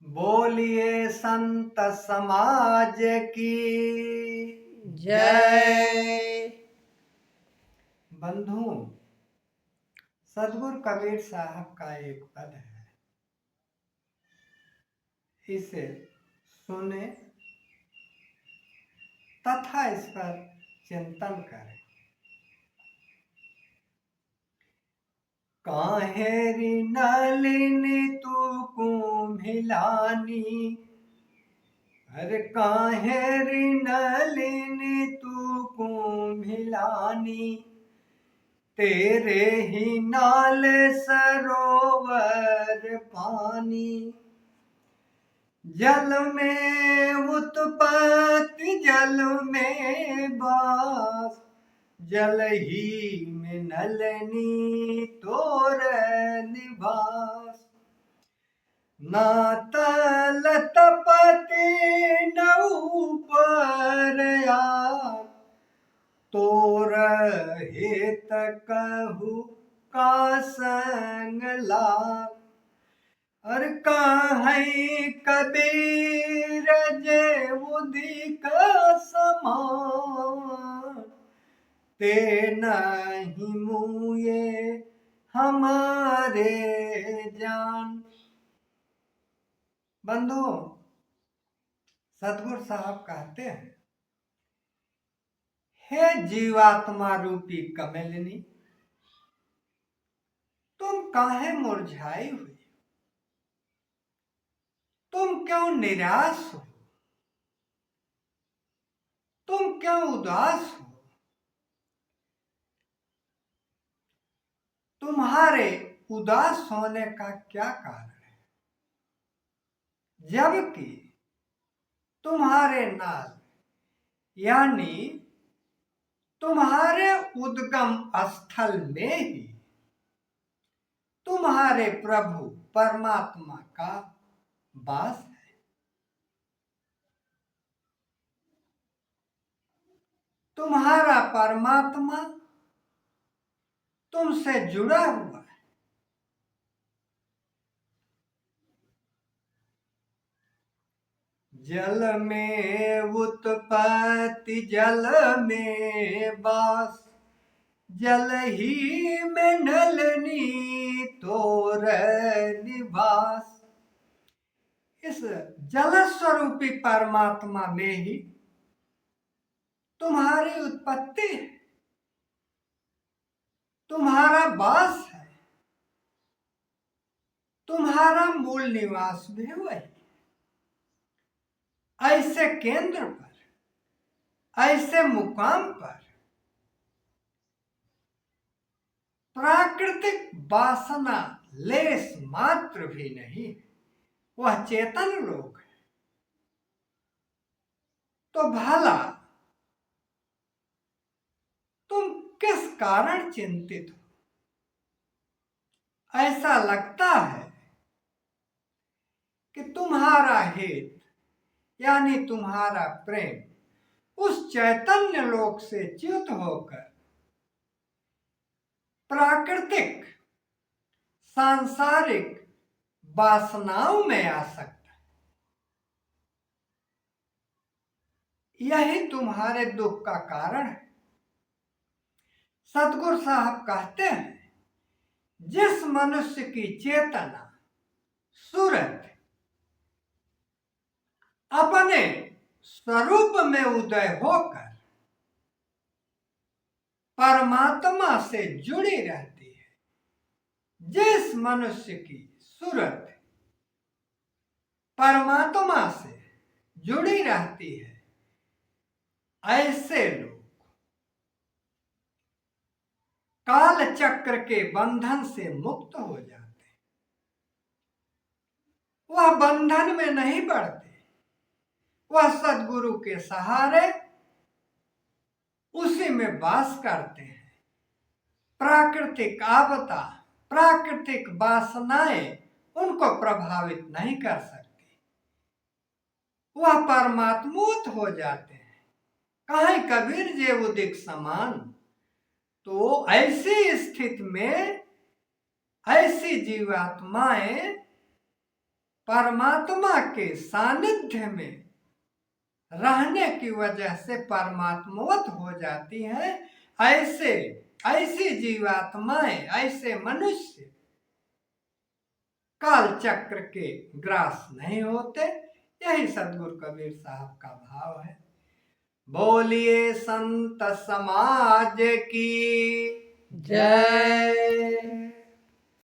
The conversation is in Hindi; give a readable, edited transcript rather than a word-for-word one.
बोलिए संत समाज की जय। बंधु, सदगुरु कबीर साहब का एक पद है, इसे सुने तथा इस पर चिंतन करें। काहेरी नलिनी तू कुम्हिलानी, अरे काहेरी नलिनी तू कुम्हिलानी, तेरे ही नाल सरोवर पानी, जल में उत्पत्ति जल में वास, जल ही में नलनी तोर निवास। ना तल तपति न ऊपर आग, तोर हित कहू का संग लाग। और कहीं कबीर जे उदिक समान, ते नहीं मुए हमारे जान। बंधु, सतगुरु साहब कहते हैं, हे जीवात्मा रूपी कमलिनी, तुम काहे मुरझाई हुई, तुम क्यों निराश हो, तुम क्यों उदास हो। तुम्हारे उदास होने का क्या कारण है, जबकि तुम्हारे नाल यानी तुम्हारे उद्गम स्थल में ही तुम्हारे प्रभु परमात्मा का वास है। तुम्हारा परमात्मा तुमसे जुड़ा हुआ है। जल में उत्पत्ति जल में वास, जल ही में नलनी तोर निवास। इस जल स्वरूपी परमात्मा में ही तुम्हारी उत्पत्ति है, तुम्हारा वास है, तुम्हारा मूल निवास भी वही। ऐसे केंद्र पर, ऐसे मुकाम पर प्राकृतिक वासना लेस मात्र भी नहीं, वह चेतन लोक है। तो भला तुम किस कारण चिंतित हो। ऐसा लगता है कि तुम्हारा हित यानी तुम्हारा प्रेम उस चैतन्य लोक से च्युत होकर प्राकृतिक सांसारिक वासनाओं में आ सकता है। यही तुम्हारे दुख का कारण है। सतगुरु साहब कहते हैं, जिस मनुष्य की चेतना सूरत अपने स्वरूप में उदय होकर परमात्मा से जुड़ी रहती है, जिस मनुष्य की सूरत परमात्मा से जुड़ी रहती है, ऐसे लोग काल चक्र के बंधन से मुक्त हो जाते हैं। वह बंधन में नहीं पड़ते, वह सद्गुरु के सहारे उसी में वास करते हैं। प्राकृतिक आपदा, प्राकृतिक वासनाएं उनको प्रभावित नहीं कर सकती, वह परमात्मोत हो जाते हैं। कहीं कबीर जे उदिक समान, तो ऐसी स्थिति में ऐसी जीवात्माएं परमात्मा के सानिध्य में रहने की वजह से परमात्मवत हो जाती हैं। ऐसी जीवात्माएं, ऐसे मनुष्य काल चक्र के ग्रास नहीं होते। यही सदगुरु कबीर साहब का भाव है। बोलिए संत समाज की जय।